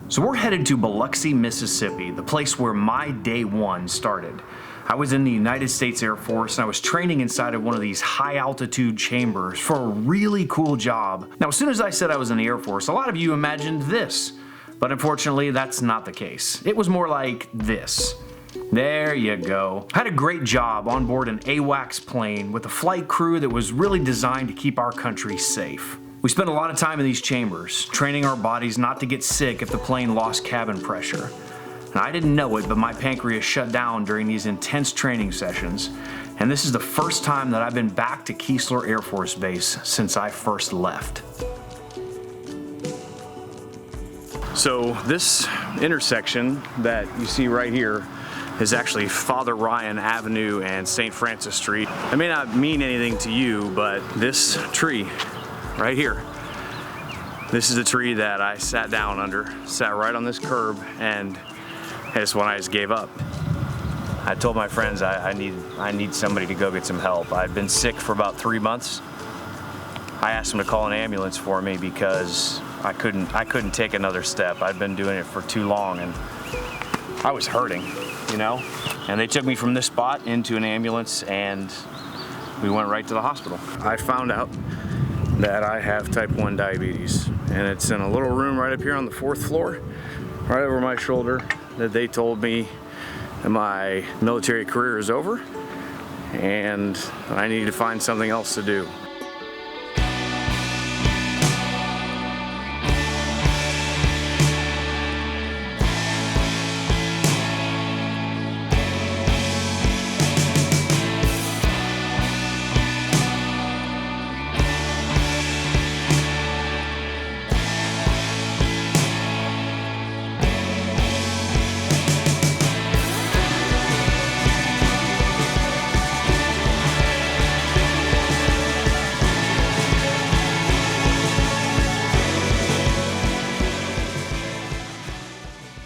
So we're headed to Biloxi, Mississippi, the place where my day one started. I was in the United States Air Force and I was training inside of one of these high altitude chambers for a really cool job. Now, as soon as I said I was in the Air Force, a lot of you imagined this, but unfortunately that's not the case. It was more like this. There you go. I had a great job on board an AWACS plane with a flight crew that was really designed to keep our country safe. We spent a lot of time in these chambers, training our bodies not to get sick if the plane lost cabin pressure. And I didn't know it, but my pancreas shut down during these intense training sessions, and this is the first time that I've been back to Keesler Air Force Base since I first left. So this intersection that you see right here is actually Father Ryan Avenue and St. Francis Street. It may not mean anything to you, but this tree right here, this is the tree that I sat down under, sat right on this curb, and it's when I just gave up. I told my friends I need somebody to go get some help. I'd been sick for about 3 months. I asked them to call an ambulance for me because I couldn't take another step. I'd been doing it for too long and I was hurting, you know? And they took me from this spot into an ambulance and we went right to the hospital. I found out that I have type 1 diabetes, and it's in a little room right up here on the 4th floor, right over my shoulder, that they told me that my military career is over and I need to find something else to do.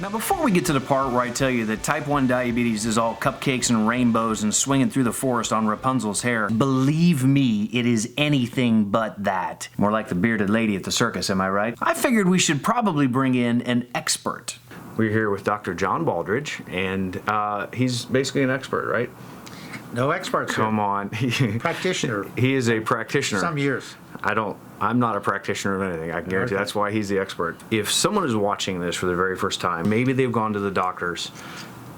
Now before we get to the part where I tell you that type 1 diabetes is all cupcakes and rainbows and swinging through the forest on Rapunzel's hair, believe me, it is anything but that. More like the bearded lady at the circus, am I right? I figured we should probably bring in an expert. We're here with Dr. John Baldridge, and he's basically an expert, right? No experts. Come on. Practitioner. He is a practitioner. Some years. I'm not a practitioner of anything, I can guarantee. Okay. That's why he's the expert. If someone is watching this for the very first time, maybe they've gone to the doctors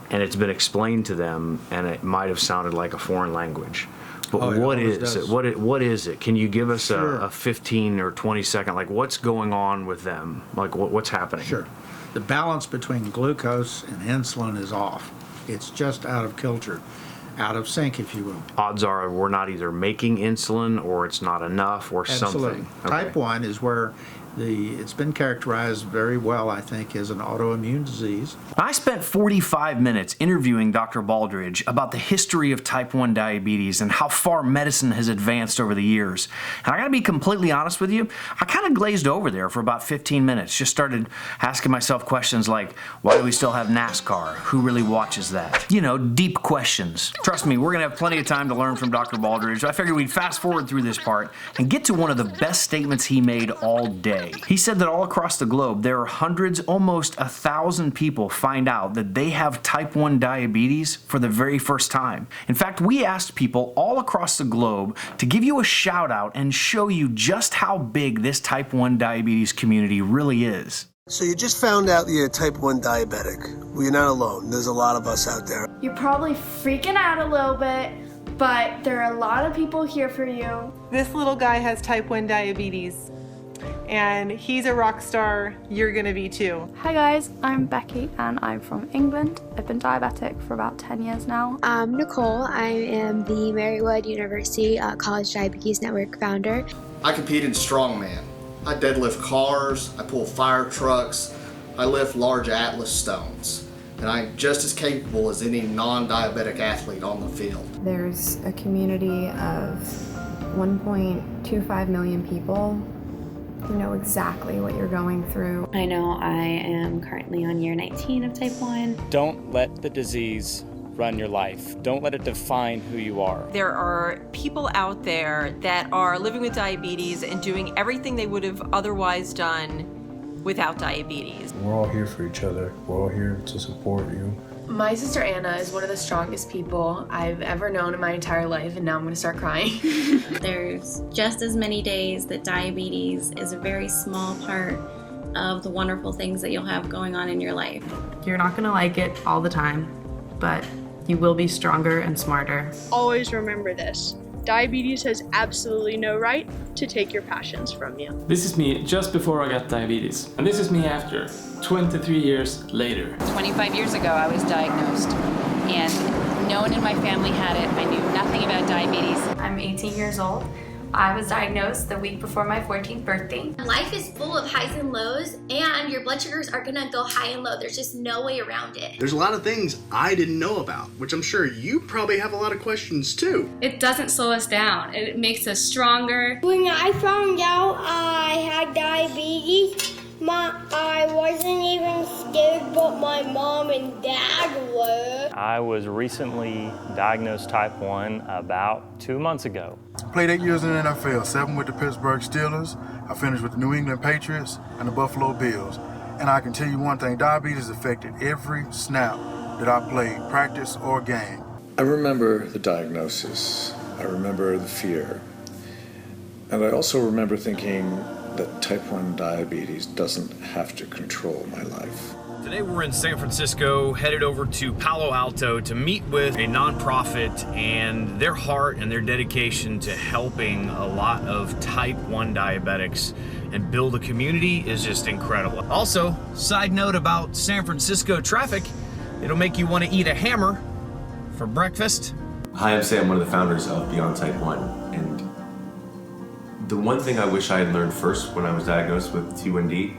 and it's been explained to them and it might have sounded like a foreign language. But what is it? What is it? Can you give us a 15 or 20 second, like what's going on with them? Like what's happening? Sure. The balance between glucose and insulin is off. It's just out of kilter. Out of sync, if you will. Odds are we're not either making insulin or it's not enough or something. Okay. Type 1 is where it's been characterized very well, I think, as an autoimmune disease. I spent 45 minutes interviewing Dr. Baldridge about the history of type 1 diabetes and how far medicine has advanced over the years. And I gotta be completely honest with you, I kind of glazed over there for about 15 minutes. Just started asking myself questions like, why do we still have NASCAR? Who really watches that? You know, deep questions. Trust me, we're gonna have plenty of time to learn from Dr. Baldridge. I figured we'd fast forward through this part and get to one of the best statements he made all day. He said that all across the globe, there are hundreds, almost 1,000 people find out that they have type 1 diabetes for the very first time. In fact, we asked people all across the globe to give you a shout out and show you just how big this type 1 diabetes community really is. So you just found out that you're type 1 diabetic. Well, you're not alone. There's a lot of us out there. You're probably freaking out a little bit, but there are a lot of people here for you. This little guy has type 1 diabetes. And he's a rock star, you're gonna be too. Hi guys, I'm Becky and I'm from England. I've been diabetic for about 10 years now. I'm Nicole. I am the Marywood University College Diabetes Network founder. I compete in strongman. I deadlift cars, I pull fire trucks, I lift large Atlas stones. And I'm just as capable as any non-diabetic athlete on the field. There's a community of 1.25 million people who know exactly what you're going through. I know I am currently on year 19 of type 1. Don't let the disease run your life. Don't let it define who you are. There are people out there that are living with diabetes and doing everything they would have otherwise done without diabetes. We're all here for each other. We're all here to support you. My sister Anna is one of the strongest people I've ever known in my entire life, and now I'm gonna start crying. There's just as many days that diabetes is a very small part of the wonderful things that you'll have going on in your life. You're not gonna like it all the time, but you will be stronger and smarter. Always remember this. Diabetes has absolutely no right to take your passions from you. This is me just before I got diabetes, and this is me after, 23 years later. 25 years ago, I was diagnosed, and no one in my family had it. I knew nothing about diabetes. I'm 18 years old. I was diagnosed the week before my 14th birthday. Life is full of highs and lows, and your blood sugars are gonna go high and low. There's just no way around it. There's a lot of things I didn't know about, which I'm sure you probably have a lot of questions too. It doesn't slow us down. It makes us stronger. When I found out I had diabetes, I wasn't even scared, but my mom and dad were. I was recently diagnosed type 1 about 2 months ago. Played 8 years in the NFL, 7 with the Pittsburgh Steelers. I finished with the New England Patriots and the Buffalo Bills. And I can tell you one thing, diabetes affected every snap that I played, practice or game. I remember the diagnosis. I remember the fear. And I also remember thinking that type 1 diabetes doesn't have to control my life. Today we're in San Francisco, headed over to Palo Alto to meet with a nonprofit, and their heart and their dedication to helping a lot of type 1 diabetics and build a community is just incredible. Also, side note about San Francisco traffic, it'll make you want to eat a hammer for breakfast. Hi, I'm Sam, one of the founders of Beyond Type 1, and the one thing I wish I had learned first when I was diagnosed with T1D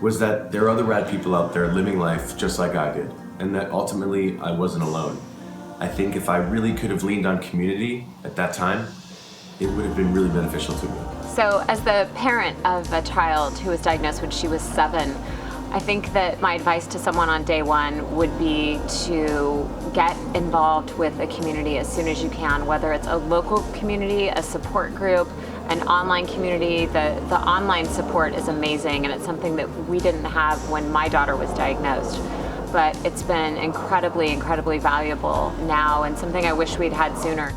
was that there are other rad people out there living life just like I did, and that ultimately I wasn't alone. I think if I really could have leaned on community at that time, it would have been really beneficial to me. So as the parent of a child who was diagnosed when she was 7, I think that my advice to someone on day one would be to get involved with a community as soon as you can, whether it's a local community, a support group, an online community. The online support is amazing, and it's something that we didn't have when my daughter was diagnosed. But it's been incredibly, incredibly valuable now, and something I wish we'd had sooner.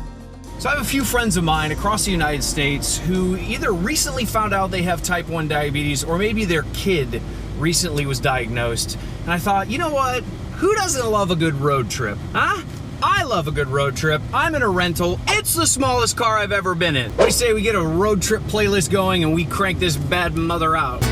So I have a few friends of mine across the United States who either recently found out they have type 1 diabetes, or maybe their kid recently was diagnosed. And I thought, you know what? Who doesn't love a good road trip, huh? I love a good road trip. I'm in a rental. It's the smallest car I've ever been in. What do you say we get a road trip playlist going and we crank this bad mother out?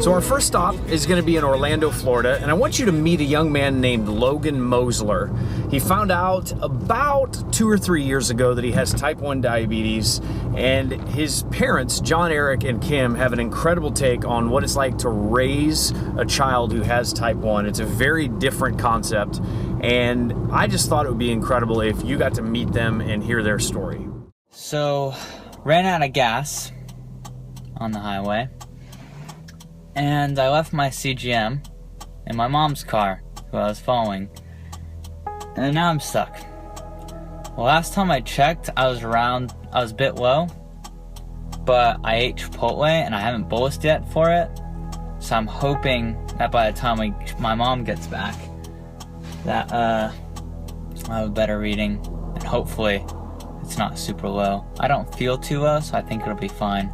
So our first stop is going to be in Orlando, Florida, and I want you to meet a young man named Logan Moseler. He found out about 2 or 3 years ago that he has type 1 diabetes, and his parents, John-Erik and Kim, have an incredible take on what it's like to raise a child who has type 1. It's a very different concept, and I just thought it would be incredible if you got to meet them and hear their story. So, ran out of gas on the highway, and I left my CGM in my mom's car, who I was following, and now I'm stuck. Well, last time I checked, I was a bit low, but I ate Chipotle and I haven't bolused yet for it, so I'm hoping that by the time my mom gets back, that I'll have a better reading, and hopefully it's not super low. I don't feel too low, so I think it'll be fine.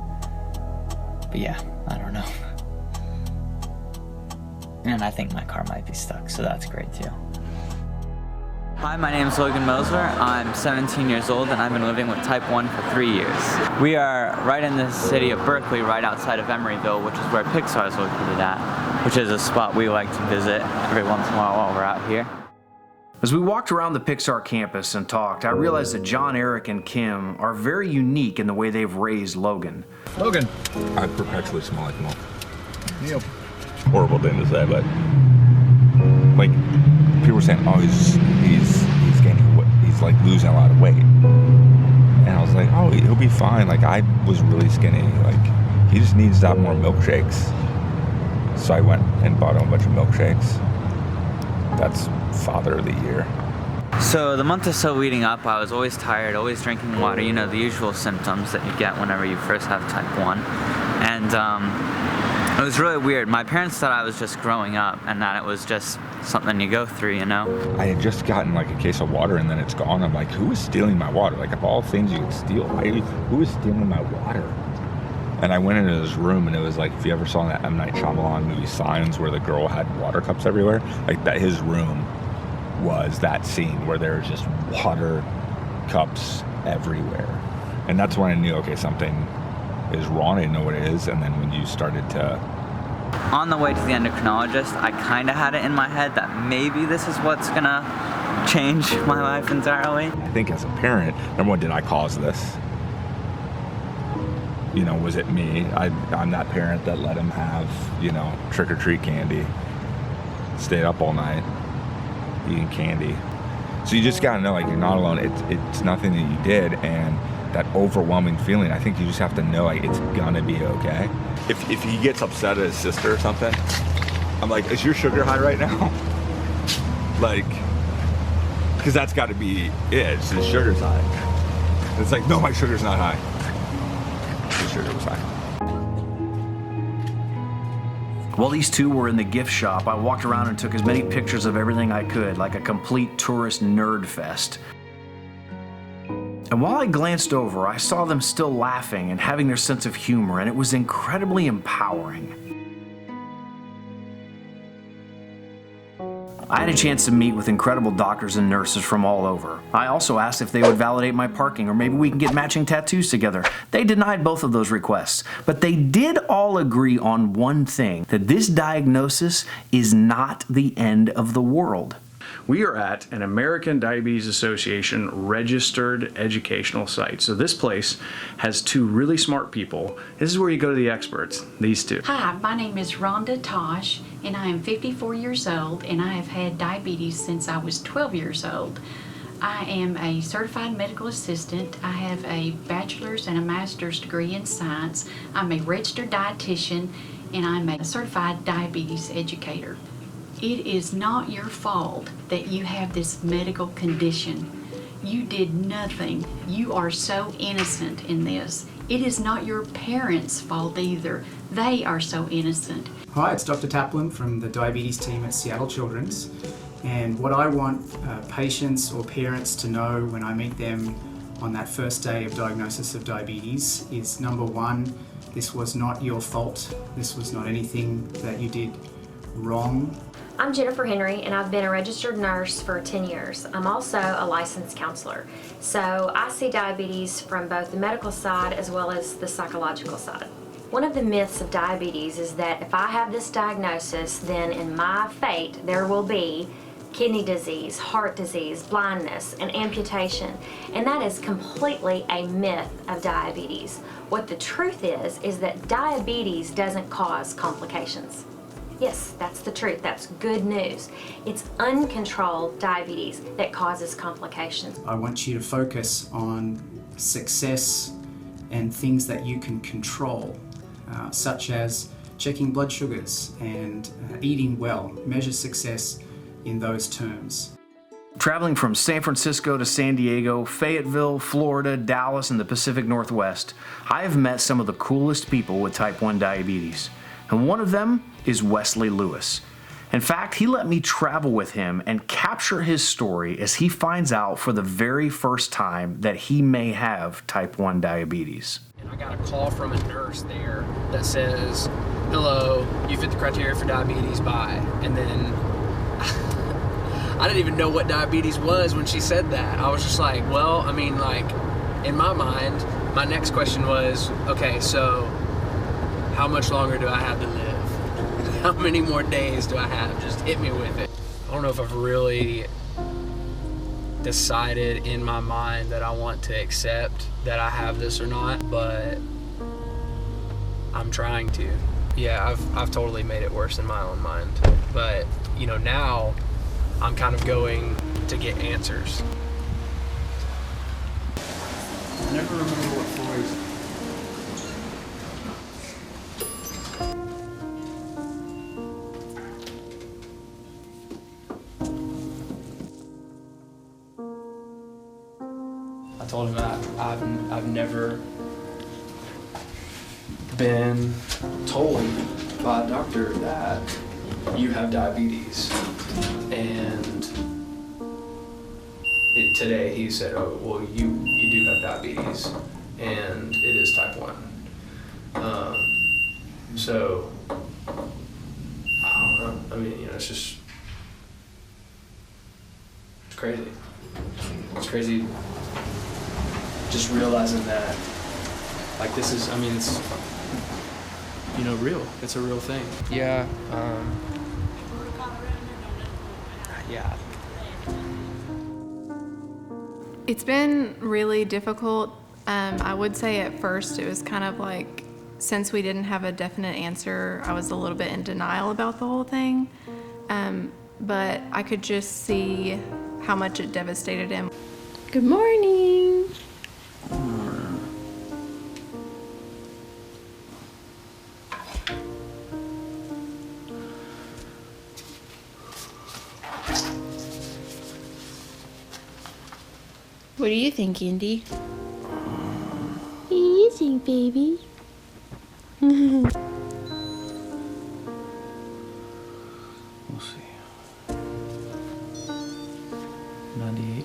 But yeah, I don't know. And I think my car might be stuck, so that's great too. Hi, my name is Logan Moseler. I'm 17 years old and I've been living with type 1 for 3 years. We are right in the city of Berkeley, right outside of Emeryville, which is where Pixar is located at, which is a spot we like to visit every once in a while we're out here. As we walked around the Pixar campus and talked, I realized that John-Erik and Kim are very unique in the way they've raised Logan. Logan. I perpetually smell like milk. Yep. Horrible thing to say, but like people were saying, oh, he's gaining weight, he's like losing a lot of weight, and I was like, oh, he'll be fine. Like I was really skinny. Like he just needs to have more milkshakes. So I went and bought him a bunch of milkshakes. That's Father of the Year. So the month or so leading up, I was always tired, always drinking water, you know, the usual symptoms that you get whenever you first have type 1. And it was really weird. My parents thought I was just growing up and that it was just something you go through, you know? I had just gotten like a case of water and then it's gone. I'm like, who is stealing my water? Like, of all things you could steal, who is stealing my water? And I went into his room and it was like, if you ever saw that M. Night Shyamalan movie Signs where the girl had water cups everywhere, like that, his room was that scene where there was just water cups everywhere. And that's when I knew, okay, something is wrong. I didn't know what it is. And then when you started to... On the way to the endocrinologist, I kind of had it in my head that maybe this is what's gonna change my life entirely. I think as a parent, number one, did I cause this? You know, was it me? I'm that parent that let him have, you know, trick-or-treat candy, stayed up all night eating candy. So you just gotta know, like, you're not alone. It's nothing that you did, and that overwhelming feeling, I think you just have to know, like, it's gonna be okay. If he gets upset at his sister or something, I'm like, is your sugar high right now? Like, because that's got to be it. His sugar's high. And it's like, no, my sugar's not high. His sugar was high. While these two were in the gift shop, I walked around and took as many pictures of everything I could, like a complete tourist nerd fest. And while I glanced over, I saw them still laughing and having their sense of humor, and it was incredibly empowering. I had a chance to meet with incredible doctors and nurses from all over. I also asked if they would validate my parking or maybe we can get matching tattoos together. They denied both of those requests, but they did all agree on one thing, that this diagnosis is not the end of the world. We are at an American Diabetes Association registered educational site. So this place has two really smart people. This is where you go to the experts, these two. Hi, my name is Rhonda Tosh, and I am 54 years old, and I have had diabetes since I was 12 years old. I am a certified medical assistant. I have a bachelor's and a master's degree in science. I'm a registered dietitian, and I'm a certified diabetes educator. It is not your fault that you have this medical condition. You did nothing. You are so innocent in this. It is not your parents' fault either. They are so innocent. Hi, it's Dr. Taplin from the diabetes team at Seattle Children's. And what I want patients or parents to know when I meet them on that first day of diagnosis of diabetes is, number one, this was not your fault. This was not anything that you did wrong. I'm Jennifer Henry, and I've been a registered nurse for 10 years. I'm also a licensed counselor. So I see diabetes from both the medical side as well as the psychological side. One of the myths of diabetes is that if I have this diagnosis, then in my fate there will be kidney disease, heart disease, blindness, and amputation. And that is completely a myth of diabetes. What the truth is that diabetes doesn't cause complications. Yes, that's the truth. That's good news. It's uncontrolled diabetes that causes complications. I want you to focus on success and things that you can control, such as checking blood sugars and eating well. Measure success in those terms. Traveling from San Francisco to San Diego, Fayetteville, Florida, Dallas, and the Pacific Northwest, I have met some of the coolest people with type 1 diabetes. And one of them is Wesley Lewis. In fact, he let me travel with him and capture his story as he finds out for the very first time that he may have type 1 diabetes. And I got a call from a nurse there that says, hello, you fit the criteria for diabetes, bye. And then I didn't even know what diabetes was when she said that. I was just like, well, I mean, like, in my mind, my next question was, okay, so how much longer do I have to live? How many more days do I have? Just hit me with it. I don't know if I've really decided in my mind that I want to accept that I have this or not, but I'm trying to. Yeah, I've totally made it worse in my own mind. But, you know, now I'm kind of going to get answers. I never remember what Floyd's. I told him that I've never been told by a doctor that you have diabetes. And today he said, oh, well, you do have diabetes, and it is type 1. So, I don't know. I mean, it's crazy. It's crazy just realizing that, like, this is, I mean, it's, real. It's a real thing. Yeah. Yeah. It's been really difficult. I would say at first it was kind of like, since we didn't have a definite answer, I was a little bit in denial about the whole thing. But I could just see how much it devastated him. Good morning. What do you think, Indy? What do you think, baby? We'll see. 98.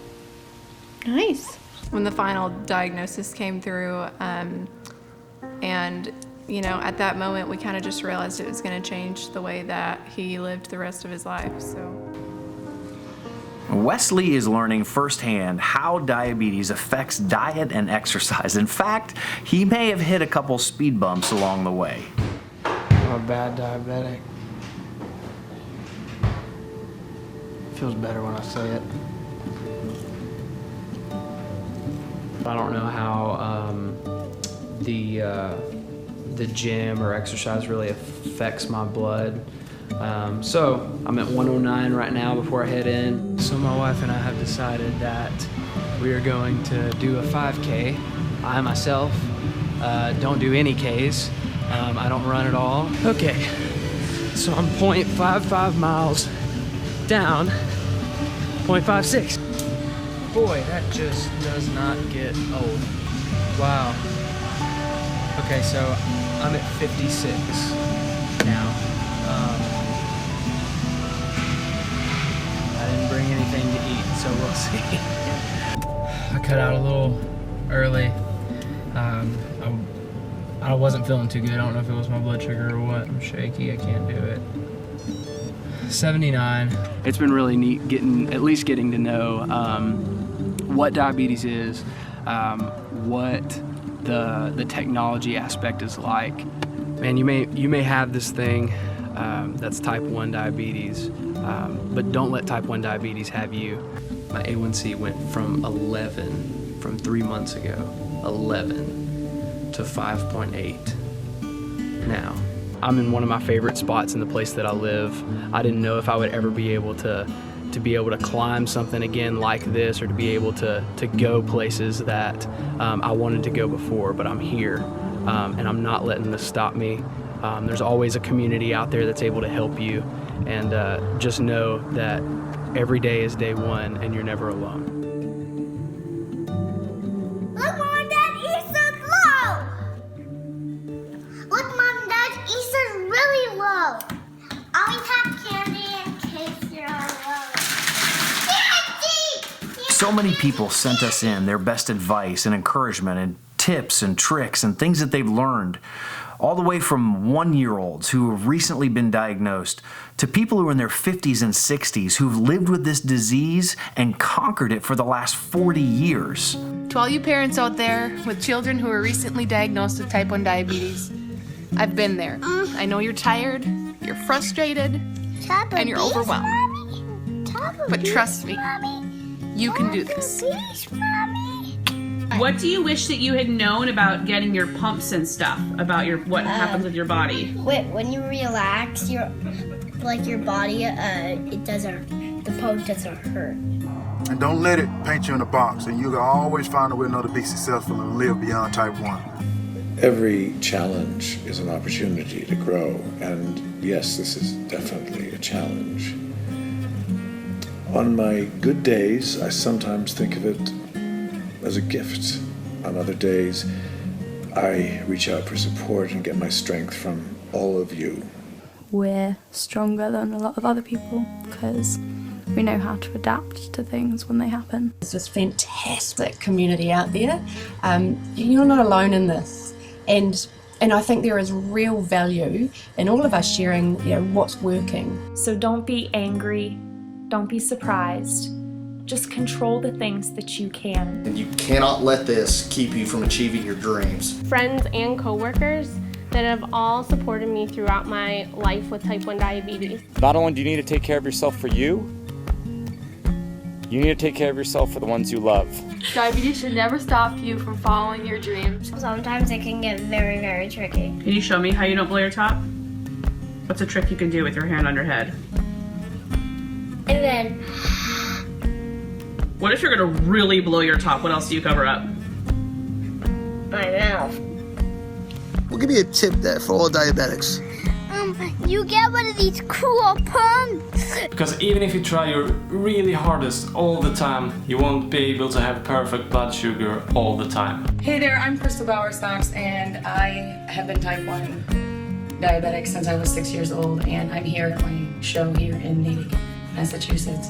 Nice. When the final diagnosis came through, and at that moment we kind of just realized it was going to change the way that he lived the rest of his life. So Wesley is learning firsthand how diabetes affects diet and exercise. In fact, he may have hit a couple speed bumps along the way. I'm a bad diabetic. Feels better when I say it. I don't know how the gym or exercise really affects my blood. So I'm at 109 right now before I head in. So my wife and I have decided that we are going to do a 5K. I myself don't do any Ks. I don't run at all. Okay, so I'm 0.55 miles down, 0.56. Boy, that just does not get old. Wow. Okay, so I'm at 56 now. I didn't bring anything to eat, so we'll see. I cut out a little early. I wasn't feeling too good. I don't know if it was my blood sugar or what. I'm shaky, I can't do it. 79. It's been really neat at least getting to know what diabetes is, what the technology aspect is like. Man, you may have this thing that's type 1 diabetes, but don't let type 1 diabetes have you. My A1C went from 11 from 3 months ago, 11 to 5.8 now. I'm in one of my favorite spots in the place that I live. I didn't know if I would ever be able to climb something again like this, or to be able to go places that I wanted to go before, but I'm here, and I'm not letting this stop me. There's always a community out there that's able to help you, and just know that every day is day one and you're never alone. Look, Mom and Dad, Easter's low! Look, Mom and Dad, Easter's really low. Always have candy in case you're low. So many people sent us in their best advice and encouragement and tips and tricks and things that they've learned, all the way from 1-year-olds who have recently been diagnosed to people who are in their 50s and 60s who've lived with this disease and conquered it for the last 40 years. to all you parents out there with children who are recently diagnosed with type 1 diabetes, I've been there. I know you're tired, you're frustrated, and you're overwhelmed. But trust me, you can do this. What do you wish that you had known about getting your pumps and stuff, about what happens with your body? When you relax, your body, the pump doesn't hurt. And don't let it paint you in a box, and you'll always find a way to be successful and live beyond type 1. Every challenge is an opportunity to grow, and yes, this is definitely a challenge. On my good days, I sometimes think of it as a gift. On other days, I reach out for support and get my strength from all of you. We're stronger than a lot of other people because we know how to adapt to things when they happen. There's this fantastic community out there. You're not alone in this. And I think there is real value in all of us sharing, what's working. So don't be angry, don't be surprised. Just control the things that you can. And you cannot let this keep you from achieving your dreams. Friends and coworkers that have all supported me throughout my life with type 1 diabetes. Not only do you need to take care of yourself for you need to take care of yourself for the ones you love. Diabetes should never stop you from following your dreams. Sometimes it can get very, very tricky. Can you show me how you don't blow your top? What's a trick you can do with your hand on your head? And then... What if you're gonna really blow your top? What else do you cover up? my mouth. We'll give you a tip there for all diabetics. You get one of these cool pumps. Because even if you try your really hardest all the time, you won't be able to have perfect blood sugar all the time. Hey there, I'm Crystal Bowersox, and I have been type 1 diabetic since I was 6 years old, and I'm here at my show here in Natick, Massachusetts.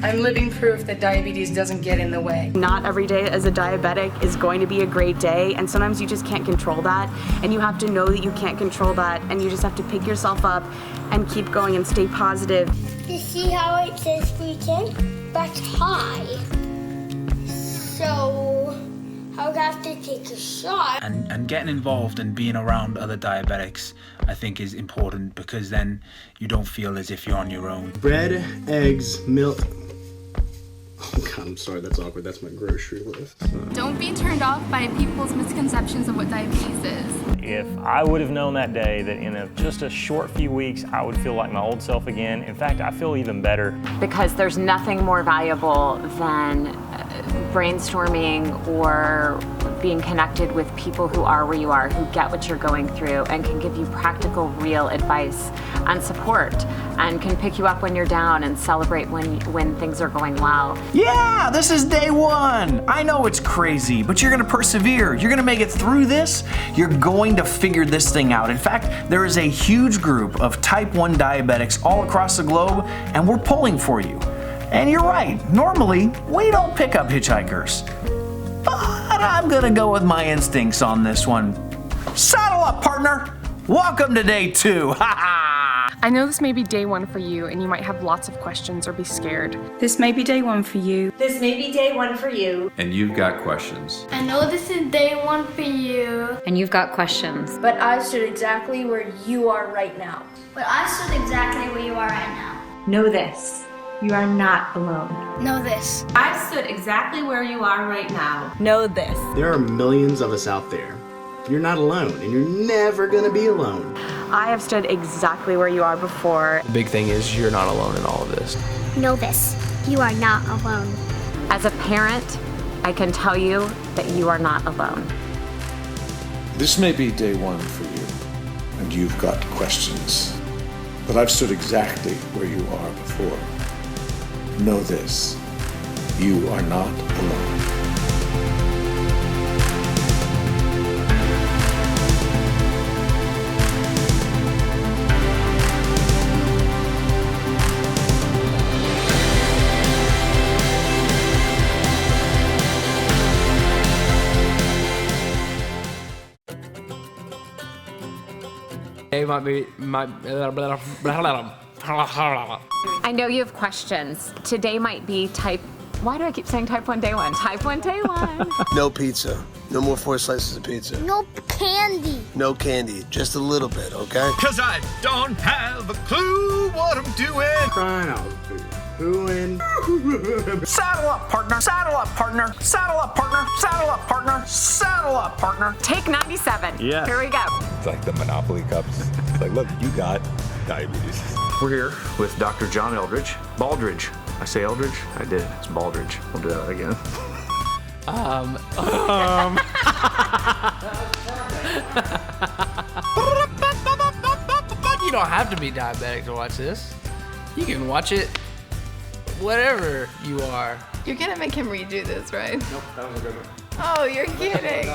I'm living proof that diabetes doesn't get in the way. Not every day as a diabetic is going to be a great day, and sometimes you just can't control that, and you have to know that you can't control that, and you just have to pick yourself up and keep going and stay positive. You see how it says speaking? That's high. So I would have to take a shot. And getting involved and being around other diabetics, I think, is important, because then you don't feel as if you're on your own. Bread, eggs, milk. Oh God, I'm sorry, that's awkward. That's my grocery list. Don't be turned off by people's misconceptions of what diabetes is. If I would have known that day that in just a short few weeks I would feel like my old self again, in fact, I feel even better. Because there's nothing more valuable than brainstorming or being connected with people who are where you are, who get what you're going through and can give you practical, real advice and support, and can pick you up when you're down and celebrate when things are going well. Yeah, this is day one. I know it's crazy, but you're gonna persevere. You're gonna make it through this. You're going to figure this thing out. In fact, there is a huge group of type 1 diabetics all across the globe, and we're pulling for you. And you're right, normally we don't pick up hitchhikers. But I'm gonna go with my instincts on this one. Saddle up, partner! Welcome to day 2, ha ha! I know this may be day 1 for you, and you might have lots of questions or be scared. This may be day 1 for you. This may be day 1 for you. And you've got questions. I know this is day 1 for you. And you've got questions. But I stood exactly where you are right now. But I stood exactly where you are right now. Know this. You are not alone. Know this. I stood exactly where you are right now. Know this. There are millions of us out there. You're not alone, and you're never gonna be alone. I have stood exactly where you are before. The big thing is you're not alone in all of this. Know this. You are not alone. As a parent, I can tell you that you are not alone. This may be day 1 for you, and you've got questions. But I've stood exactly where you are before. Know this, you are not alone. I know you have questions. Today might be why do I keep saying type 1 day 1? Type 1 day 1. No pizza. No more 4 slices of pizza. No candy. No candy. Just a little bit, okay? Cause I don't have a clue what I'm doing. Crying out, booing. Saddle up, partner. Saddle up, partner. Saddle up, partner. Saddle up, partner. Saddle up, partner. Take 97. Yeah. Here we go. It's like the Monopoly cups. It's like, look, you got diabetes. We're here with Dr. John Eldridge. Baldridge. I say Eldridge? I did. It's Baldridge. We'll do that again. You don't have to be diabetic to watch this. You can watch it whatever you are. You're gonna make him redo this, right? Nope, that was a good one. Oh, you're kidding.